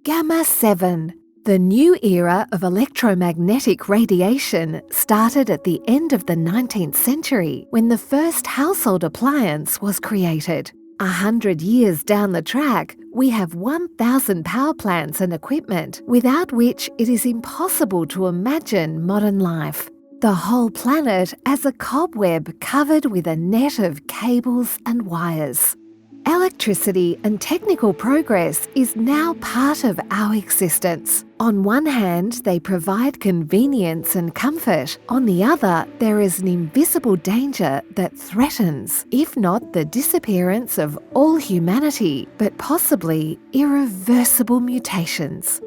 Gamma 7. The new era of electromagnetic radiation started at the end of the 19th century when the first household appliance was created. 100 years down the track, we have 1,000 power plants and equipment, without which it is impossible to imagine modern life. The whole planet as a cobweb covered with a net of cables and wires. Electricity and technical progress is now part of our existence. On one hand, they provide convenience and comfort. On the other, there is an invisible danger that threatens, if not the disappearance of all humanity, but possibly irreversible mutations.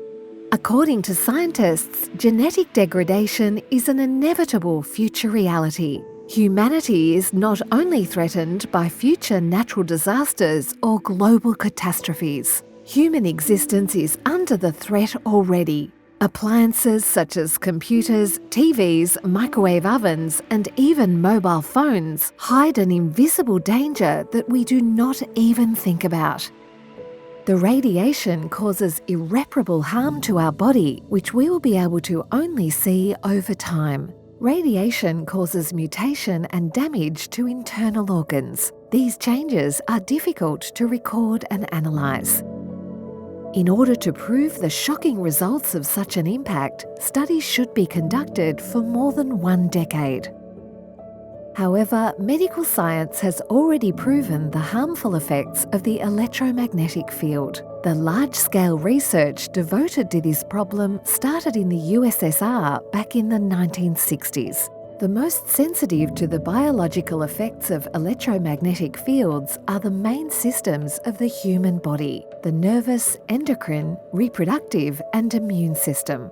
According to scientists, genetic degradation is an inevitable future reality. Humanity is not only threatened by future natural disasters or global catastrophes. Human existence is under the threat already. Appliances such as computers, TVs, microwave ovens, and even mobile phones hide an invisible danger that we do not even think about. The radiation causes irreparable harm to our body, which we will be able to only see over time. Radiation causes mutation and damage to internal organs. These changes are difficult to record and analyse. In order to prove the shocking results of such an impact, studies should be conducted for more than 1 decade. However, medical science has already proven the harmful effects of the electromagnetic field. The large-scale research devoted to this problem started in the USSR back in the 1960s. The most sensitive to the biological effects of electromagnetic fields are the main systems of the human body: the nervous, endocrine, reproductive, and immune system.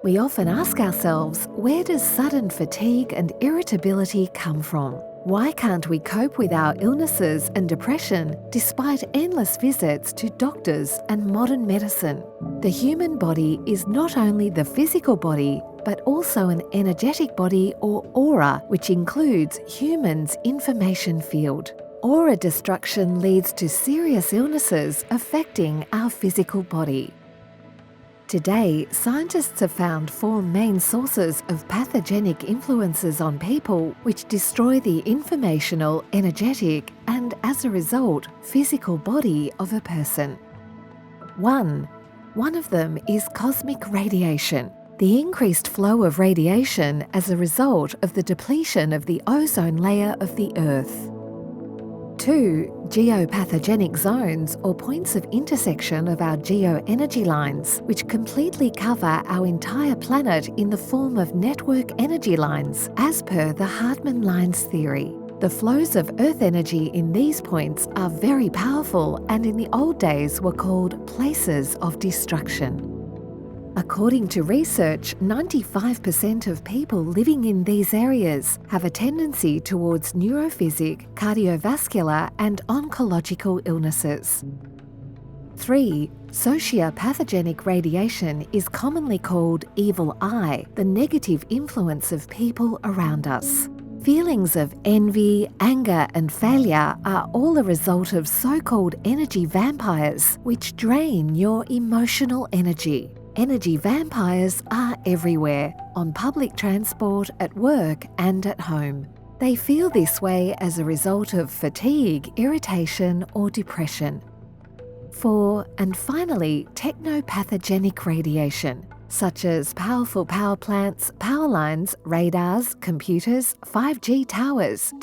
We often ask ourselves, where does sudden fatigue and irritability come from? Why can't we cope with our illnesses and depression despite endless visits to doctors and modern medicine? The human body is not only the physical body, but also an energetic body or aura, which includes humans' information field. Aura destruction leads to serious illnesses affecting our physical body. Today, scientists have found 4 main sources of pathogenic influences on people which destroy the informational, energetic, and as a result, physical body of a person. 1. One of them is cosmic radiation, the increased flow of radiation as a result of the depletion of the ozone layer of the Earth. 2. Geopathogenic zones or points of intersection of our geo-energy lines, which completely cover our entire planet in the form of network energy lines, as per the Hartmann lines theory. The flows of Earth energy in these points are very powerful and in the old days were called places of destruction. According to research, 95% of people living in these areas have a tendency towards neurophysic, cardiovascular, and oncological illnesses. 3. Sociopathogenic radiation is commonly called evil eye, the negative influence of people around us. Feelings of envy, anger, and failure are all a result of so-called energy vampires, which drain your emotional energy. Energy vampires are everywhere, on public transport, at work, and at home. They feel this way as a result of fatigue, irritation, or depression. 4. And finally, technopathogenic radiation, such as powerful power plants, power lines, radars, computers, 5G towers,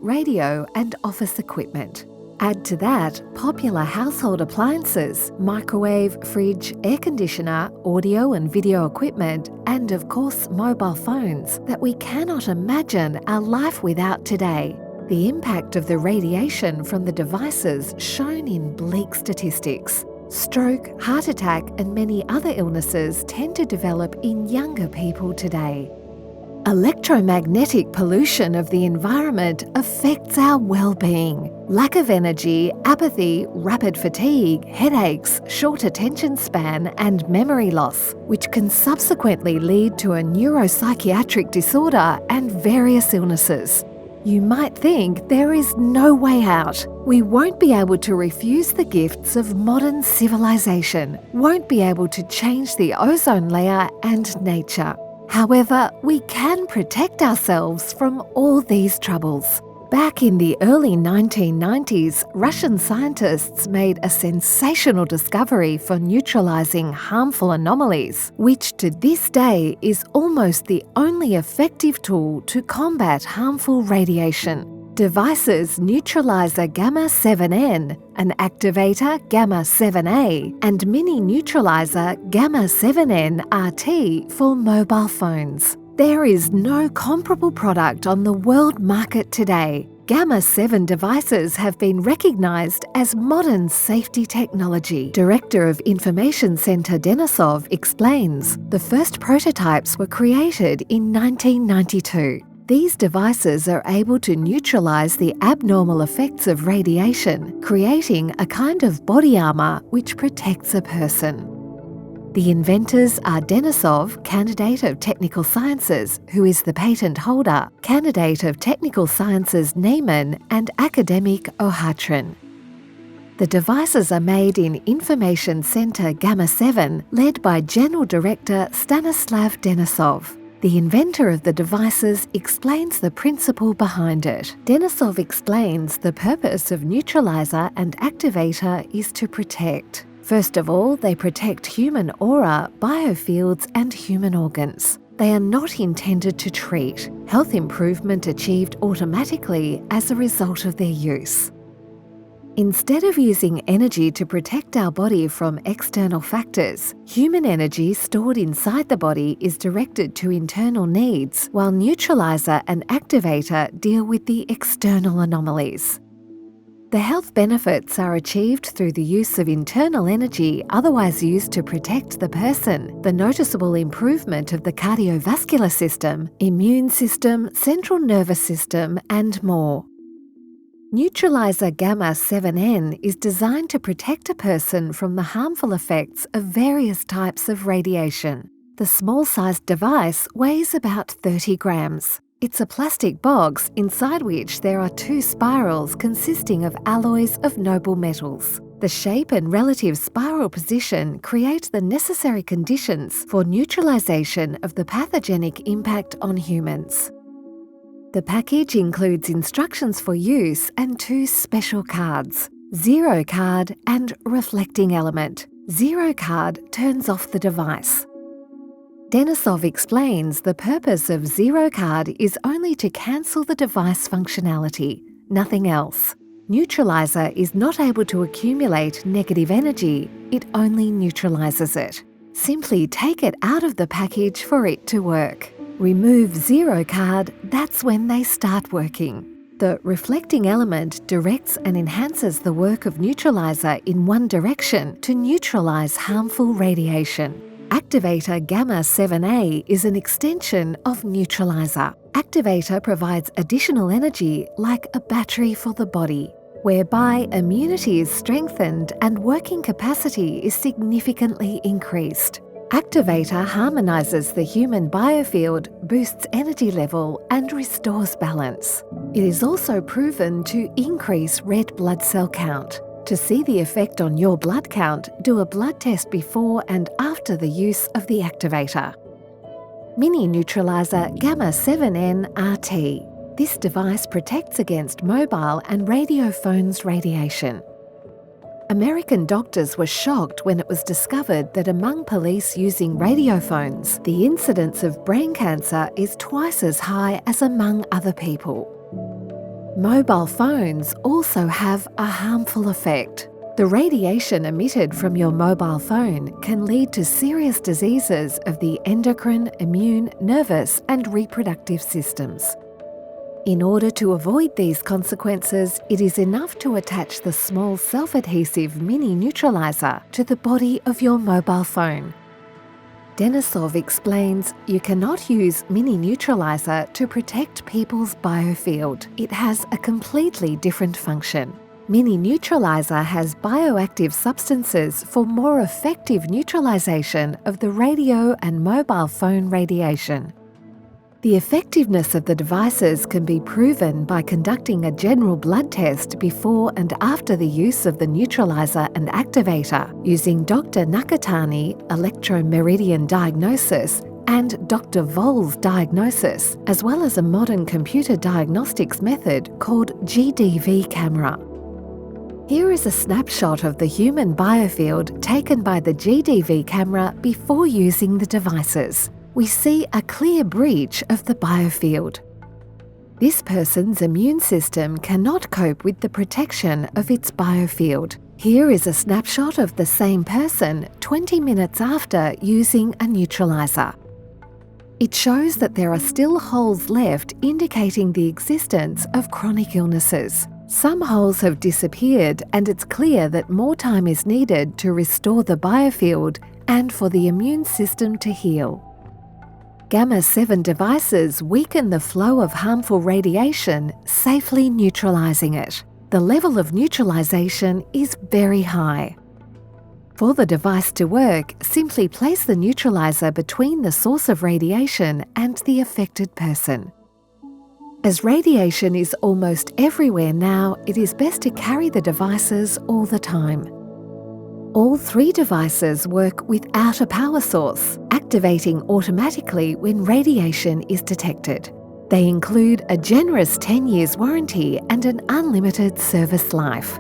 radio, and office equipment. Add to that popular household appliances, microwave, fridge, air conditioner, audio and video equipment, and of course mobile phones that we cannot imagine our life without today. The impact of the radiation from the devices shown in bleak statistics. Stroke, heart attack, and many other illnesses tend to develop in younger people today. Electromagnetic pollution of the environment affects our well-being. Lack of energy, apathy, rapid fatigue, headaches, short attention span, and memory loss, which can subsequently lead to a neuropsychiatric disorder and various illnesses. You might think there is no way out. We won't be able to refuse the gifts of modern civilization, won't be able to change the ozone layer and nature. However, we can protect ourselves from all these troubles. Back in the early 1990s, Russian scientists made a sensational discovery for neutralizing harmful anomalies, which to this day is almost the only effective tool to combat harmful radiation. Devices neutralizer gamma-7N, an activator gamma-7A, and mini neutralizer gamma-7N RT for mobile phones. There is no comparable product on the world market today. Gamma-7 devices have been recognised as modern safety technology. Director of Information Center Denisov explains, the first prototypes were created in 1992. These devices are able to neutralise the abnormal effects of radiation, creating a kind of body armour which protects a person. The inventors are Denisov, Candidate of Technical Sciences, who is the patent holder, Candidate of Technical Sciences Neyman, and academic Ohatrin. The devices are made in Information Center Gamma-7, led by General Director Stanislav Denisov. The inventor of the devices explains the principle behind it. Denisov explains the purpose of neutralizer and activator is to protect. First of all, they protect human aura, biofields and human organs. They are not intended to treat. Health improvement achieved automatically as a result of their use. Instead of using energy to protect our body from external factors, human energy stored inside the body is directed to internal needs, while neutralizer and activator deal with the external anomalies. The health benefits are achieved through the use of internal energy otherwise used to protect the person, the noticeable improvement of the cardiovascular system, immune system, central nervous system, and more. Neutralizer gamma-7N is designed to protect a person from the harmful effects of various types of radiation. The small-sized device weighs about 30 grams. It's a plastic box inside which there are two spirals consisting of alloys of noble metals. The shape and relative spiral position create the necessary conditions for neutralization of the pathogenic impact on humans. The package includes instructions for use and two special cards, Zero card and Reflecting element. Zero card turns off the device. Denisov explains the purpose of Zero card is only to cancel the device functionality, nothing else. Neutralizer is not able to accumulate negative energy, it only neutralizes it. Simply take it out of the package for it to work. Remove Zero card, that's when they start working. The reflecting element directs and enhances the work of neutralizer in one direction to neutralize harmful radiation. Activator gamma-7A is an extension of neutralizer. Activator provides additional energy like a battery for the body, whereby immunity is strengthened and working capacity is significantly increased. Activator harmonizes the human biofield, boosts energy level and restores balance. It is also proven to increase red blood cell count. To see the effect on your blood count, do a blood test before and after the use of the activator. Mini Neutralizer Gamma-7N RT. This device protects against mobile and radio phones radiation. American doctors were shocked when it was discovered that among police using radio phones, the incidence of brain cancer is twice as high as among other people. Mobile phones also have a harmful effect. The radiation emitted from your mobile phone can lead to serious diseases of the endocrine, immune, nervous and reproductive systems. In order to avoid these consequences, it is enough to attach the small self-adhesive mini neutralizer to the body of your mobile phone. Denisov explains you cannot use mini neutralizer to protect people's biofield. It has a completely different function. Mini neutralizer has bioactive substances for more effective neutralization of the radio and mobile phone radiation. The effectiveness of the devices can be proven by conducting a general blood test before and after the use of the neutralizer and activator using Dr. Nakatani electromeridian diagnosis and Dr. Voll's diagnosis, as well as a modern computer diagnostics method called GDV camera. Here is a snapshot of the human biofield taken by the GDV camera before using the devices. We see a clear breach of the biofield. This person's immune system cannot cope with the protection of its biofield. Here is a snapshot of the same person 20 minutes after using a neutralizer. It shows that there are still holes left indicating the existence of chronic illnesses. Some holes have disappeared, and it's clear that more time is needed to restore the biofield and for the immune system to heal. Gamma-7 devices weaken the flow of harmful radiation, safely neutralizing it. The level of neutralization is very high. For the device to work, simply place the neutralizer between the source of radiation and the affected person. As radiation is almost everywhere now, it is best to carry the devices all the time. All 3 devices work without a power source, activating automatically when radiation is detected. They include a generous 10 years warranty and an unlimited service life.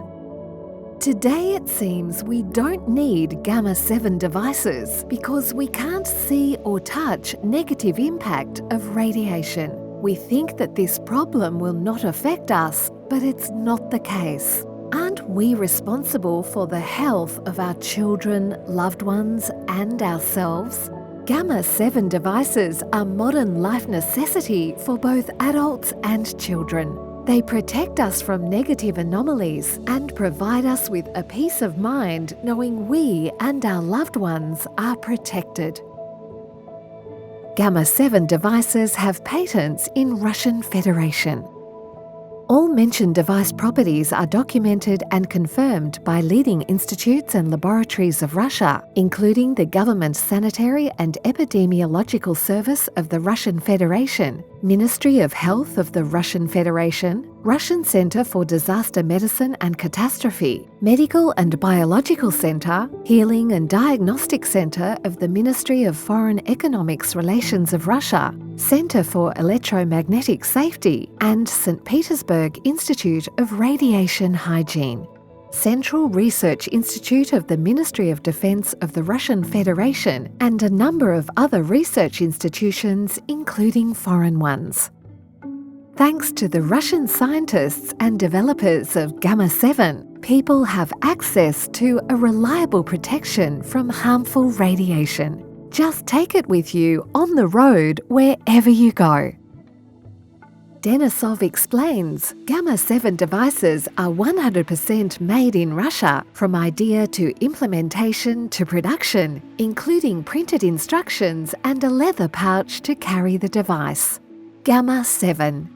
Today it seems we don't need Gamma-7 devices because we can't see or touch negative impact of radiation. We think that this problem will not affect us, but it's not the case. Aren't we responsible for the health of our children, loved ones, and ourselves? Gamma-7 devices are modern life necessity for both adults and children. They protect us from negative anomalies and provide us with a peace of mind knowing we and our loved ones are protected. Gamma-7 devices have patents in Russian Federation. All mentioned device properties are documented and confirmed by leading institutes and laboratories of Russia, including the Government Sanitary and Epidemiological Service of the Russian Federation, Ministry of Health of the Russian Federation, Russian Center for Disaster Medicine and Catastrophe, Medical and Biological Center, Healing and Diagnostic Center of the Ministry of Foreign Economics Relations of Russia, Center for Electromagnetic Safety, and St. Petersburg Institute of Radiation Hygiene. Central Research Institute of the Ministry of Defense of the Russian Federation, and a number of other research institutions, including foreign ones. Thanks to the Russian scientists and developers of Gamma-7, people have access to a reliable protection from harmful radiation. Just take it with you on the road wherever you go. Denisov explains, Gamma-7 devices are 100% made in Russia, from idea to implementation to production, including printed instructions and a leather pouch to carry the device. Gamma-7.